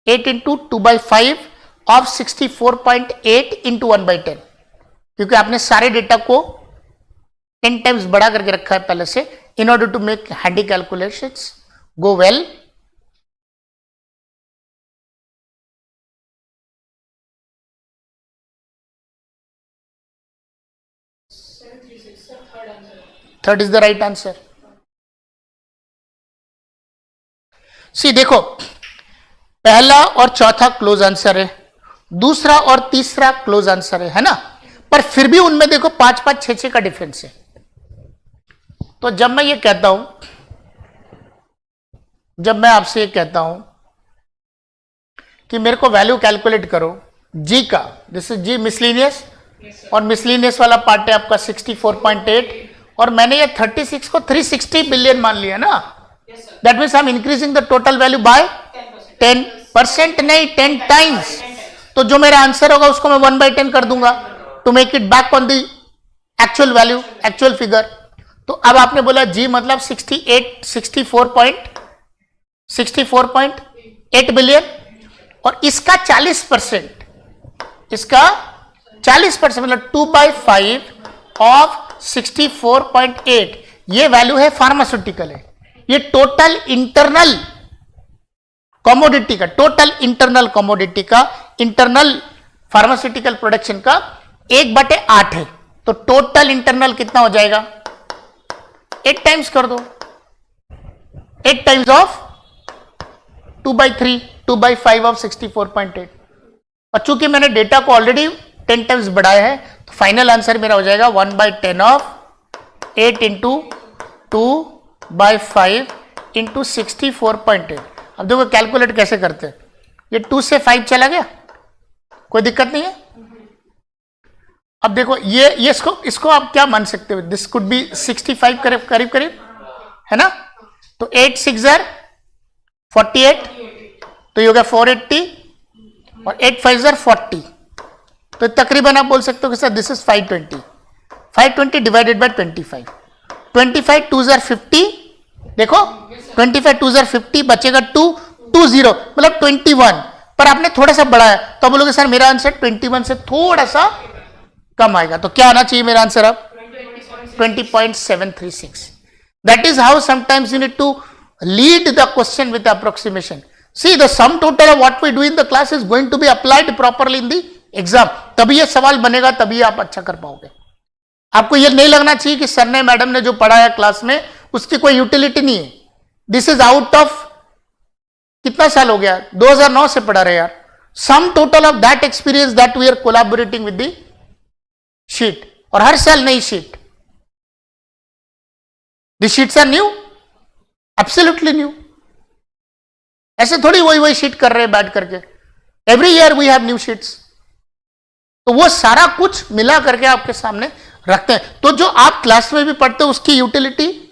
8 इंटू 2 by 5 ऑफ 64.8 इंटू 1/10, क्योंकि आपने सारे डेटा को 10 टाइम्स बड़ा करके रखा है पहले से, in order to make handy calculations go well. Third is the right answer. See देखो, पहला और चौथा क्लोज आंसर है, दूसरा और तीसरा क्लोज आंसर है ना, पर फिर भी उनमें देखो 5, 5, 6, 6 का डिफरेंस है। तो जब मैं ये कहता हूं, जब मैं आपसे ये कहता हूं कि मेरे को वैल्यू कैलकुलेट करो जी का, दिस इज जी मिसलिनियस, और मिसलिनियस वाला पार्ट है आपका 64.8, और मैंने ये 36 को 360 बिलियन मान लिया ना, that means I am increasing the total value by 10%, नहीं 10 टाइम्स। तो जो मेरा आंसर होगा उसको मैं 1/10 कर दूंगा to make it back on the actual value, actual figure. तो अब आपने बोला जी मतलब 64.8 बिलियन, और इसका 40%, इसका 40% मतलब 2 by 5 ऑफ 64.8, ये वैल्यू है फार्मास्यूटिकल है, ये टोटल इंटरनल कमोडिटी का, टोटल इंटरनल कमोडिटी का, इंटरनल फार्मास्यूटिकल प्रोडक्शन का 1/8 है। तो टोटल इंटरनल कितना हो जाएगा, 8 टाइम्स कर दो, 8 times of 2 by 3, 2 by 5 of 64.8, और चूंकि मैंने डेटा को ऑलरेडी 10 टाइम्स बढ़ाया है, तो फाइनल आंसर मेरा हो जाएगा 1/10 ऑफ 8 इंटू 2 by 5 इंटू 64.8। अब देखो कैलकुलेट कैसे करते हैं, ये 2 से 5 चला गया, कोई दिक्कत नहीं है। अब देखो ये इसको आप क्या मान सकते हो, दिस कुड बी 65 करीब करीब है ना, तो 8 6 48, तो ये हो गया 480, और 8 5 40, तो तकरीबन आप बोल सकते हो कि sir this is 520 divided by 25, 25 2 50, देखो 25 2 50, बचेगा 20 मतलब 21, पर आपने थोड़ा सा बढ़ाया, तो बोलोगे सर मेरा आंसर 21 से थोड़ा सा कम आएगा, तो क्या आना चाहिए मेरा आंसर अब 20.736। That is how sometimes you need to lead the question with approximation. See the sum total of what we do in the class is going to be applied properly in the exam, तभी ये सवाल बनेगा, तभी आप अच्छा कर पाओगे। आपको ये नहीं लगना चाहिए कि सर ने मैडम ने जो पढ़ाया क्लास में उसकी कोई यूटिलिटी नहीं है। दिस इज आउट ऑफ कितना साल हो गया, 2009 से पढ़ा रहे यार। Sum total of that experience that we are collaborating with the sheet, और हर साल नई sheet, the sheets are new, absolutely new. ऐसे थोड़ी वही शीट कर रहे हैं बैठ करके, every year we have new sheets. तो वो सारा कुछ मिला करके आपके सामने रखते हैं, तो जो आप क्लास में भी पढ़ते हो उसकी यूटिलिटी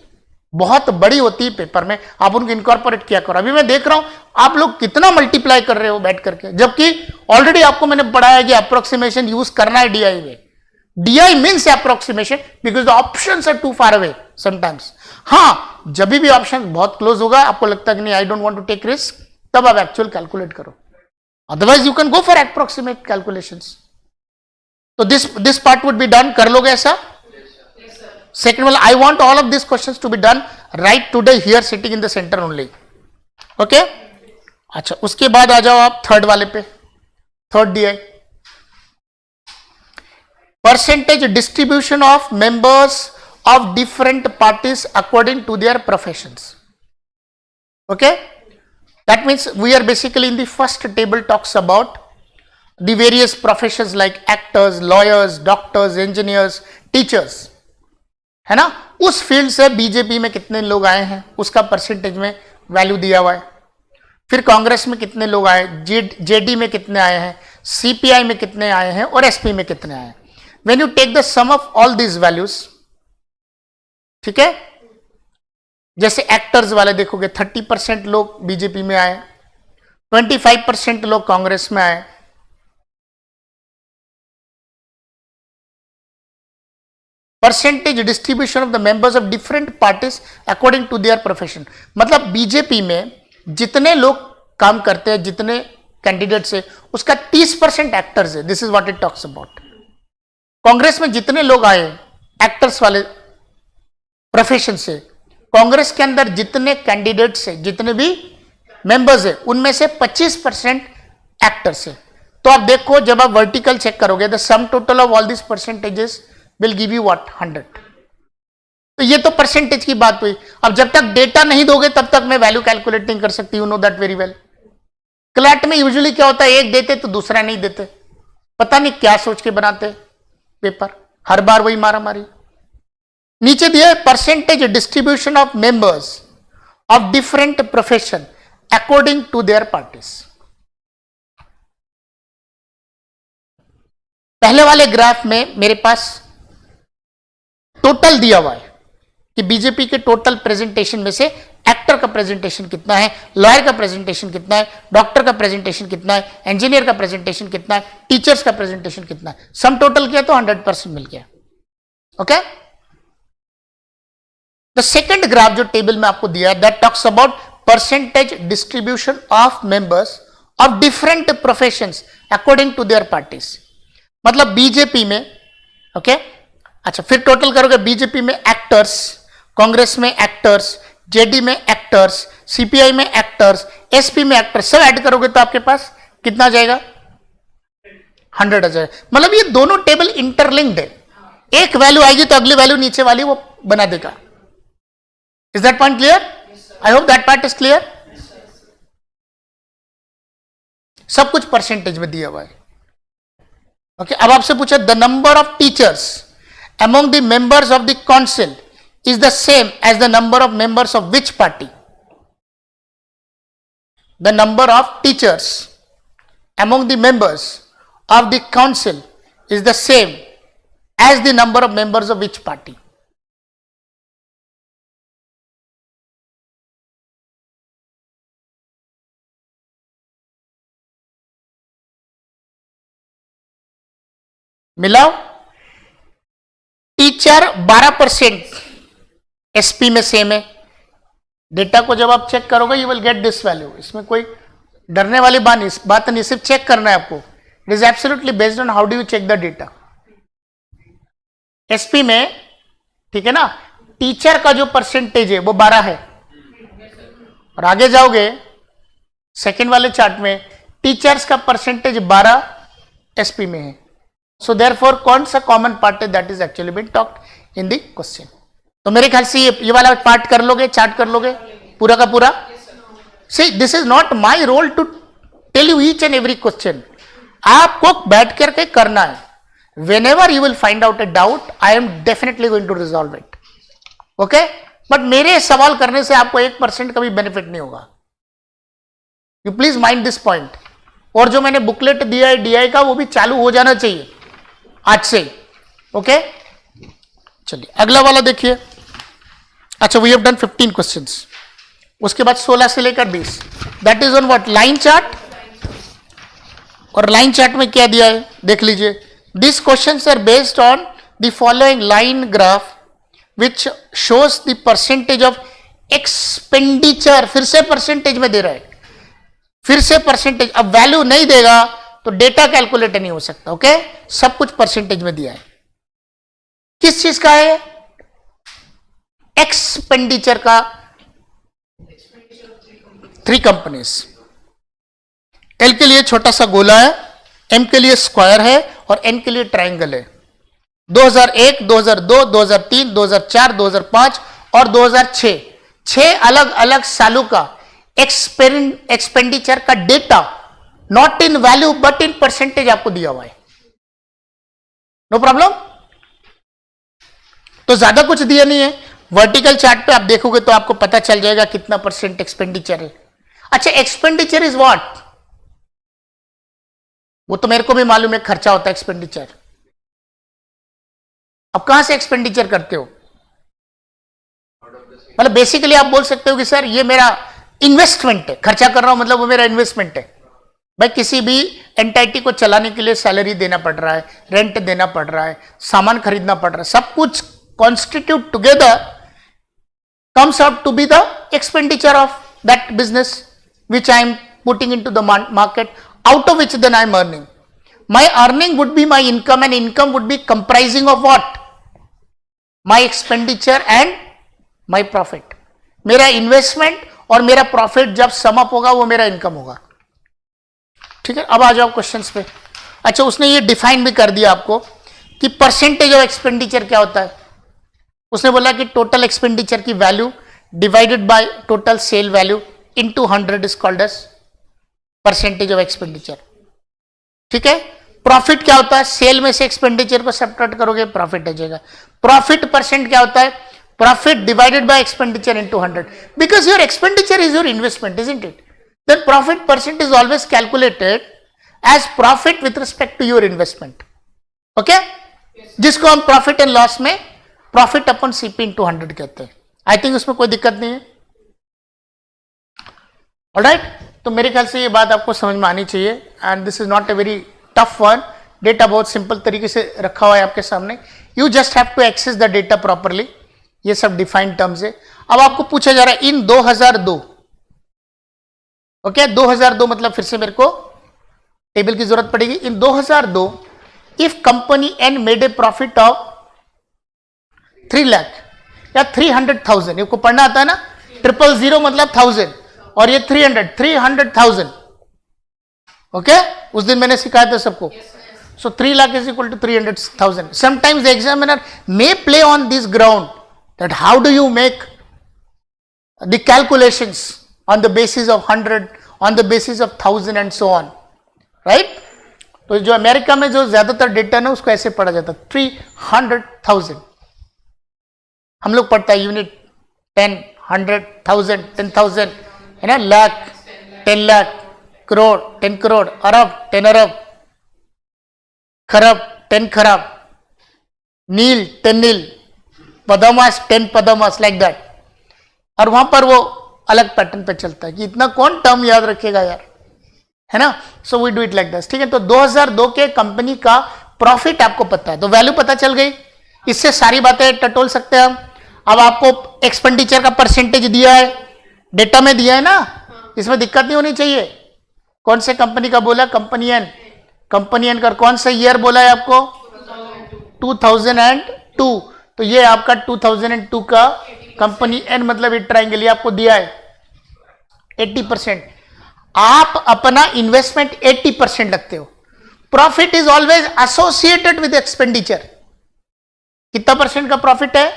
बहुत बड़ी होती है पेपर में, आप उनको इनकॉर्पोरेट किया करो। अभी मैं देख रहा हूं आप लोग कितना मल्टीप्लाई कर रहे हो बैठ करके, जबकि ऑलरेडी आपको मैंने पढ़ाया कि अप्रोक्सीमेशन यूज करना है डीआई में। DI means approximation because the options are too far away sometimes. हाँ, जब भी ऑप्शन बहुत क्लोज होगा, आपको लगता है कि नहीं I don't want to take risk, तब आप एक्चुअल कैलकुलेट करो, otherwise you can go for approximate calculations. तो this part would be done, कर लोगे ऐसा? सेकेंड वाला, I want all of this questions to be done right today here sitting in the centre only, okay? अच्छा, उसके बाद आ जाओ आप थर्ड वाले पे। थर्ड दिया है percentage distribution of members of different parties according to their professions. Okay, that means we are basically in the first table talks about the various professions like actors, lawyers, doctors, engineers, teachers, है ना? उस field से BJP में कितने लोग आए हैं उसका परसेंटेज में वैल्यू दिया हुआ है। फिर कांग्रेस में कितने लोग आए, जेडी में कितने आए हैं, सीपीआई में कितने आए हैं और एसपी में कितने आए हैं। When you take the sum of all these values, ठीक है, जैसे एक्टर्स वाले देखोगे 30% लोग बीजेपी में आए, 25% लोग कांग्रेस में आए, percentage distribution of the members of different parties according to their profession. मतलब बीजेपी में जितने लोग काम करते हैं, जितने कैंडिडेट्स है, उसका 30% एक्टर्स है। This is what it talks about. Congress में जितने लोग आए एक्टर्स वाले प्रोफेशन से, कांग्रेस के अंदर जितने कैंडिडेट्स है, जितने भी मेंबर्स है, उनमें से 25% एक्टर्स है। तो आप देखो, जब आप वर्टिकल चेक करोगे, the sum total of all this percentages will give you what 100। तो ये तो परसेंटेज की बात हुई। अब जब तक डेटा नहीं दोगे तब तक मैं वैल्यू कैलकुलेट नहीं कर सकती, you know that very well. CLAT में यूजुअली क्या होता है, एक देते तो दूसरा नहीं देते, पता नहीं क्या सोच के बनाते पेपर, हर बार वही मारा मारी। नीचे दिया है percentage distribution of members of different profession according to their parties. पहले वाले ग्राफ में मेरे पास टोटल दिया हुआ है कि बीजेपी के टोटल प्रेजेंटेशन में से एक्टर का प्रेजेंटेशन कितना है, लॉयर का प्रेजेंटेशन कितना है, डॉक्टर का प्रेजेंटेशन कितना है, इंजीनियर का प्रेजेंटेशन कितना है, टीचर्स का प्रेजेंटेशन कितना है। सम टोटल किया तो 100% मिल गया। ओके, द सेकेंड ग्राफ जो टेबल में आपको दिया है, that talks about percentage distribution of members of different professions according to their parties. मतलब बीजेपी में, ओके, अच्छा, फिर टोटल करोगे, बीजेपी में एक्टर्स, कांग्रेस में एक्टर्स, जेडी में एक्टर्स, सीपीआई में एक्टर्स, एसपी में एक्टर्स, सब ऐड करोगे तो आपके पास कितना आ जाएगा, 100 आ जाएगा। मतलब ये दोनों टेबल इंटरलिंक्ड है, एक वैल्यू आएगी तो अगली वैल्यू नीचे वाली वो बना देगा। Is that point clear? I hope that part is clear. सब कुछ परसेंटेज में दिया हुआ है। ओके, अब आपसे पूछा the number of teachers among the members of the council is the same as the number of members of which party? The number of teachers among the members of the council is the same as the number of members of which party? मिलाओ। Teacher 12% SP में same है। Data को जब आप check करोगे you will get this value. इसमें कोई डरने वाली बात नहीं, सिर्फ चेक करना है आपको। It is absolutely based on how do you check the data. SP में, ठीक है ना, टीचर का जो परसेंटेज है वो 12 है, और आगे जाओगे सेकेंड वाले चार्ट में टीचर्स का परसेंटेज 12 एसपी में है। सो देयरफॉर कौन सा कॉमन पार्ट है that is actually been talked in the question. तो मेरे ख्याल से ये वाला पार्ट कर लोगे, चार्ट कर लोगे पूरा का पूरा। See this is not my role to tell you each and every question, आपको बैठ करके करना है। whenever you will find out a doubt, I am definitely going to resolve it. Okay? But मेरे सवाल करने से आपको 1% का भी बेनिफिट नहीं होगा। You please mind this point. और जो मैंने बुकलेट दिया है डीआई का वो भी चालू हो जाना चाहिए आज से। ओके, चलिए अगला वाला देखिए। अच्छा, वी हैव डन 15 क्वेश्चंस। उसके बाद 16 से लेकर 20, that is on what, line chart. और लाइन चार्ट में क्या दिया है देख लीजिए। These questions are based on the following line graph which shows the percentage of expenditure। फिर से परसेंटेज में दे रहा है। फिर से परसेंटेज, अब वैल्यू नहीं देगा तो डेटा कैलकुलेट नहीं हो सकता। ओके, सब कुछ परसेंटेज में दिया है। किस चीज का है? एक्सपेंडिचर का। 3 कंपनीज। एल के लिए छोटा सा गोला है, एम के लिए स्क्वायर है और एन के लिए ट्रायंगल है। 2001, 2002, 2003, 2004, 2005 और 2006, 6 अलग अलग सालों का एक्सपेंडिचर का data, not in value but in percentage आपको दिया हुआ है। No problem. तो ज्यादा कुछ दिया नहीं है। वर्टिकल चार्ट पे आप देखोगे तो आपको पता चल जाएगा कितना परसेंट एक्सपेंडिचर है। अच्छा, एक्सपेंडिचर इज व्हाट? वो तो मेरे को भी मालूम है, खर्चा होता है एक्सपेंडिचर। अब कहां से एक्सपेंडिचर करते हो? मतलब बेसिकली आप बोल सकते हो कि सर ये मेरा इन्वेस्टमेंट है, खर्चा कर रहा हूं मतलब वो मेरा इन्वेस्टमेंट है। भाई किसी भी एंटाइटी को चलाने के लिए सैलरी देना पड़ रहा है, रेंट देना पड़ रहा है, सामान खरीदना पड़ रहा है, सब कुछ constitute together comes out to be the expenditure of that business which I am putting into the market, out of which then I am earning. My earning would be my income and income would be comprising of what? My expenditure and my profit. मेरा investment और मेरा profit जब sum up होगा वो मेरा income होगा। ठीक है, अब आ जाओ क्वेश्चंस पे। अच्छा, उसने ये डिफाइन भी कर दिया आपको कि परसेंटेज ऑफ एक्सपेंडिचर क्या होता है। उसने बोला कि टोटल एक्सपेंडिचर की value divided by total sale value into 100 is called as percentage of expenditure. ठीक है, प्रॉफिट क्या होता है? सेल में से एक्सपेंडिचर को सब्ट्रैक्ट करोगे, प्रॉफिट आ जाएगा। प्रॉफिट परसेंट क्या होता है? Profit divided by expenditure into 100, because your expenditure is your investment, isn't it? Then profit percent is always calculated as profit with respect to your investment. Okay, जिसको हम profit and loss में profit अपन CP into 100 कहते हैं। I think उसमें कोई दिक्कत नहीं है। ऑलराइट, तो मेरे ख्याल से ये बात आपको समझ में आनी चाहिए and this is not a very tough one. Data बहुत सिंपल तरीके से रखा हुआ है आपके सामने। You just have to access the data properly. ये सब डिफाइंड टर्म्स है। अब आपको पूछा जा रहा है इन 2002, ओके 2002 मतलब फिर से मेरे को टेबल की जरूरत पड़ेगी। In 2002 if company N made a profit of 3 lakh या 300,000, इसको पढ़ना आता है ना, 000 मतलब 1000 और ये 300,000। ओके, उस दिन मैंने सिखाया था सबको। So 3 lakh is equal to 300,000। Sometimes the examiner may play on this ground that how do you make the calculations on the basis of 100, on the basis of 1000 and so on, right? तो जो America में जो ज्यादातर data ना उसको ऐसे पढ़ा जाता है 300,000। हम लोग पढ़ता है यूनिट 10, 100,000, 10,000, है ना, लाख, 10 लाख, करोड़, 10 करोड़, अरब, 10 अरब, खरब, 10 खरब, नील, 10 नील, पदमास, 10 पदमास, लाइक दैट। और वहां पर वो अलग पैटर्न पे चलता है कि इतना कौन टर्म याद रखेगा यार, है ना। So we do it like this. ठीक है, तो 2002 के कंपनी का प्रॉफिट आपको पता है, तो वैल्यू पता चल गई। इससे सारी बातें टटोल सकते हैं हम। अब आपको एक्सपेंडिचर का परसेंटेज दिया है, डेटा में दिया है ना, इसमें दिक्कत नहीं होनी चाहिए। कौन से कंपनी का बोला? Company N. कंपनी एन का कौन सा ईयर बोला है आपको? 2002। तो ये आपका 2002 का कंपनी एन मतलब ये ट्रायंगल ये आपको दिया है 80%। आप अपना इन्वेस्टमेंट 80% लगते हो। Profit is always associated with expenditure. कितना परसेंट का प्रॉफिट है?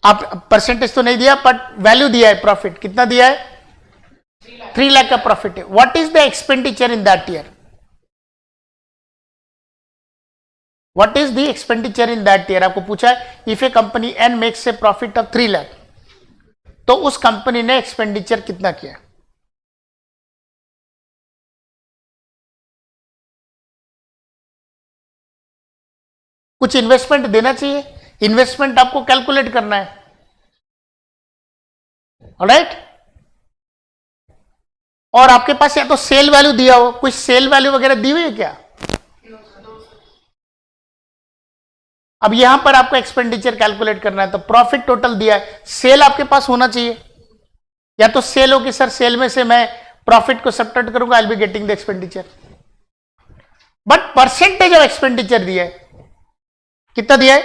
आप परसेंटेज तो नहीं दिया बट वैल्यू दिया है। प्रॉफिट कितना दिया है? 3 लाख का प्रॉफिट है। What is the expenditure in that year? What is the expenditure in that year? आपको पूछा है if a company N makes a profit of 3 lakh, तो उस कंपनी ने एक्सपेंडिचर कितना किया? कुछ इन्वेस्टमेंट देना चाहिए। इन्वेस्टमेंट आपको कैलकुलेट करना है। ऑलराइट, और आपके पास या तो सेल वैल्यू दिया हो, कुछ सेल वैल्यू वगैरह दी हुई है क्या? अब यहां पर आपको एक्सपेंडिचर कैलकुलेट करना है, तो प्रॉफिट टोटल दिया है, सेल आपके पास होना चाहिए। या तो सेल हो कि सर सेल में से मैं प्रॉफिट को सब्ट्रैक्ट करूंगा, I will be getting the expenditure. But percentage of expenditure दिया है, कितना दिया है?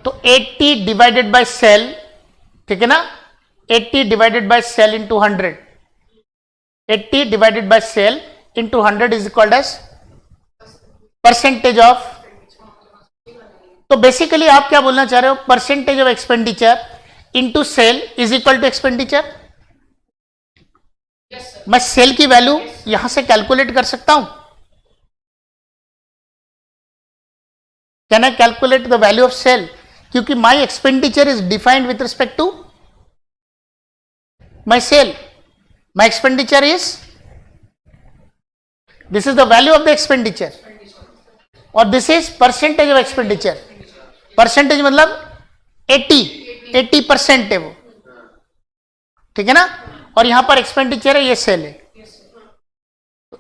तो 80 डिवाइडेड बाय सेल, ठीक है ना, 80 divided by sale into 100, 80 divided by sale into 100 is equaled as percentage of. तो बेसिकली आप क्या बोलना चाह रहे हो? Percentage of expenditure into sale is equal to expenditure. मैं सेल की वैल्यू यहां से कैलकुलेट कर सकता हूं। Can I calculate the value of sale? क्योंकि my expenditure is defined with respect to my sale. My expenditure is, this is the value of the expenditure और this is percentage of expenditure. Percentage मतलब 80% है वो, ठीक है ना, और यहां पर एक्सपेंडिचर है, ये सेल है।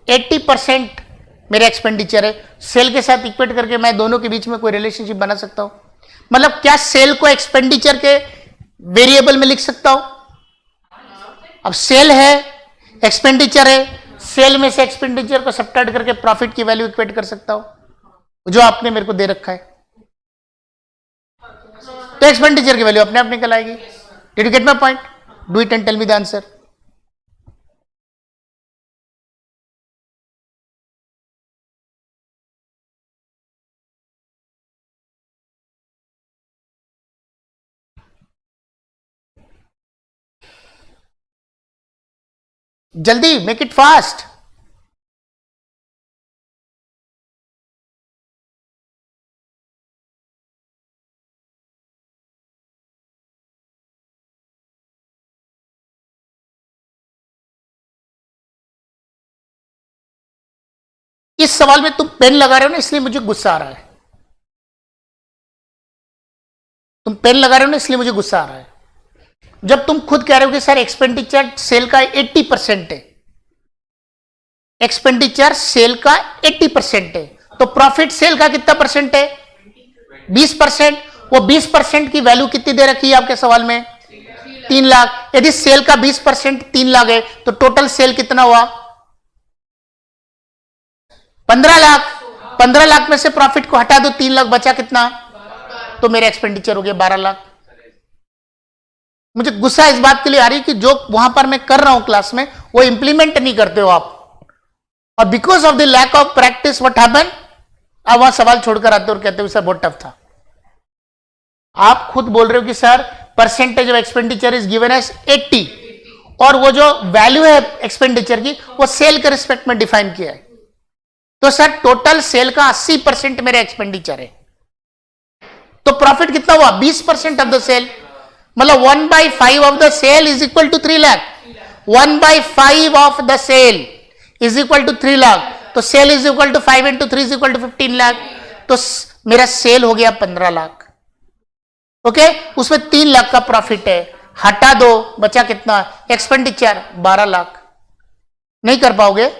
80% मेरे एक्सपेंडिचर है, सेल के साथ इक्वेट करके मैं दोनों के बीच में कोई रिलेशनशिप बना सकता हूं। मतलब क्या सेल को एक्सपेंडिचर के वेरिएबल में लिख सकता हूं? अब सेल है, एक्सपेंडिचर है, सेल में से एक्सपेंडिचर को सब्ट्रैक्ट करके प्रॉफिट की वैल्यू इक्वेट कर सकता हूं, जो आपने मेरे को दे रखा है। तो एक्सपेंडिचर की वैल्यू अपने आप निकल आएगी। Did you get my point? Do it and tell me the answer. जल्दी, मेक इट फास्ट। इस सवाल में तुम पेन लगा रहे हो ना, इसलिए मुझे गुस्सा आ रहा है। तुम पेन लगा रहे हो ना, इसलिए मुझे गुस्सा आ रहा है। जब तुम खुद कह रहे हो कि सर एक्सपेंडिचर सेल का 80% है, एक्सपेंडिचर सेल का 80% है, तो प्रॉफिट सेल का कितना परसेंट है? 20%। वो 20% की वैल्यू कितनी दे रखी है आपके सवाल में? 3 लाख। यदि सेल का 20% 3 लाख है तो टोटल सेल कितना हुआ? 15 लाख। 15 लाख में से प्रॉफिट को हटा दो, 3 लाख बचा कितना? तो मेरा एक्सपेंडिचर हो गया 12 लाख। मुझे गुस्सा इस बात के लिए आ रही है कि जो वहां पर मैं कर रहा हूं क्लास में, वो इंप्लीमेंट नहीं करते हो आप, और because of the lack of practice what happen, आप वहां सवाल छोड़कर आते हो और कहते हो सर बहुत टफ था। आप खुद बोल रहे हो कि sir percentage of expenditure is given as 80, और वो जो वैल्यू है एक्सपेंडिचर की वो सेल के रिस्पेक्ट में डिफाइन किया है। तो सर टोटल सेल का 80% मेरे एक्सपेंडिचर है, तो प्रॉफिट कितना हुआ? 20% ऑफ द सेल। मतलब 1/5 of the sale is equal to 3 lakh. 1/5 of the sale is equal to 3 lakh. तो sale is equal to 5 into 3 is equal to 15 lakh. तो मेरा सेल हो गया 15 लाख। ओके, उसमें 3 लाख का प्रॉफिट है, हटा दो, बचा कितना? एक्सपेंडिचर 12 लाख। नहीं कर पाओगे?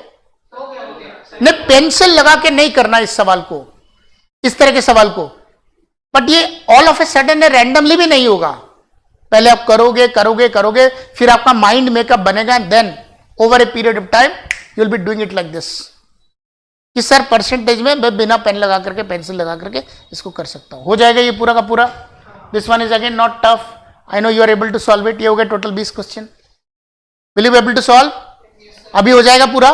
नहीं, पेंसिल लगा के नहीं करना इस सवाल को, इस तरह के सवाल को। बट ये all of a sudden randomly भी नहीं होगा। पहले आप करोगे करोगे करोगे, फिर आपका माइंड मेकअप बनेगा, then over a period of time you will be doing it like this, कि सर परसेंटेज में मैं बिना पेन लगा करके, पेंसिल लगा करके इसको कर सकता हूं। हो जाएगा ये पूरा का पूरा। This one is again not tough, I know you are able to solve it. ये हो गया total 20 question. Will you be able to solve? अभी हो जाएगा पूरा।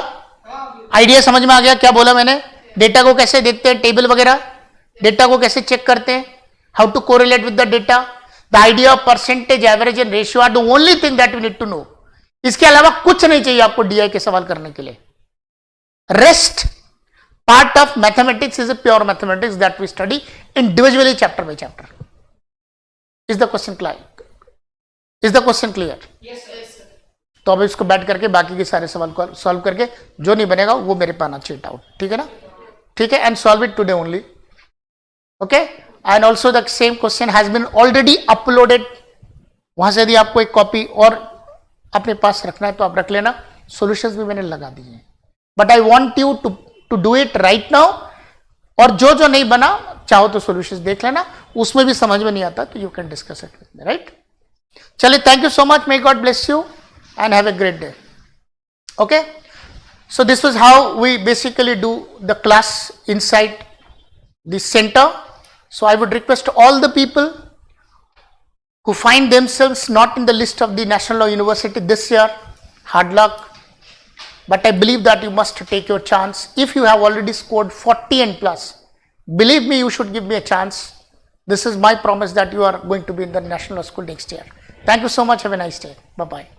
आइडिया समझ में आ गया क्या बोला मैंने? डेटा को कैसे देखते हैं, टेबल वगैरह, डेटा को कैसे चेक करते हैं, how to correlate with the data, the idea of percentage, average and ratio are the only thing that we need to know. इसके अलावा कुछ नहीं चाहिए आपको डीआई के सवाल करने के लिए। Rest part of mathematics is a pure mathematics that we study individually chapter by chapter. Is the question clear? Is the question clear? तो अब इसको बैठ करके बाकी के सारे सवाल को सॉल्व करके जो नहीं बनेगा वो मेरे पे आना चाहिए डाउट, ठीक है ना? ठीक है, and solve it today only. Okay, and also the same question has been already uploaded. वहां से यदि आपको एक कॉपी और अपने पास रखना है तो आप रख लेना। सॉल्यूशंस भी मैंने लगा दिए हैं, but I want you to do it right now. और जो जो नहीं बना चाहो तो सॉल्यूशंस देख लेना, उसमें भी समझ में नहीं आता तो you can discuss it with me, right? Chale, thank you so much. May God bless you and have a great day. Okay. So this was how we basically do the class inside the center. So I would request all the people who find themselves not in the list of the National Law University this year, hard luck. But I believe that you must take your chance. If you have already scored 40 and plus, believe me, you should give me a chance. This is my promise that you are going to be in the National Law School next year. Thank you so much. Have a nice day. Bye-bye.